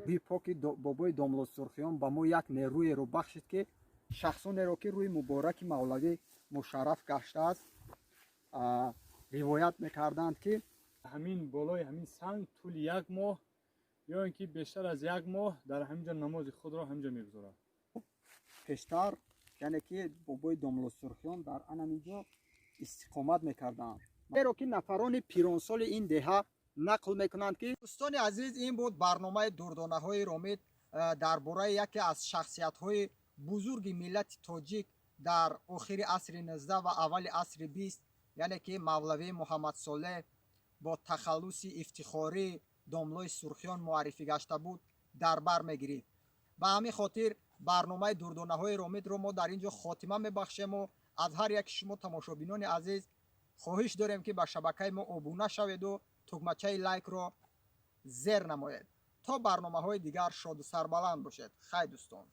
روی پاک بابای داملو سرخیان با ما یک نیروی رو بخشید که شخصانی رو که روی مبارک مولوی مشرف گشته است روایت میکردند که همین بالای همین سنگ طول یک ماه یا اینکه بیشتر از یک ماه در همینجا نماز خود را همینجا میگذارد. پیشتر یعنی که بابای داملو سرخیان در اینجا استقامت میکردند. ایرو که نفران پیرانسال این دهه نقل میکنند که دوستان عزیز این بود برنامه دردانه‌های رومید درباره یکی از شخصیت‌های بزرگ ملت تاجیک در آخر عصر 19 و اول عصر 20 یعنی که مولوی محمد صالح با تخلص افتخاری داملوی سرخیان معرفی گشته بود در بر میگیرید. به همین خاطر برنامه دردانه‌های رومید رو ما در اینجا خاتمه میبخشیم و از هر یک شما تماشابینان عزیز خواهش داریم که به شبکه ما ابونه شوید و تکمچه لایک رو زیر نمایید تا برنامه‌های دیگر شاد و سربلند باشید. خیر دوستان.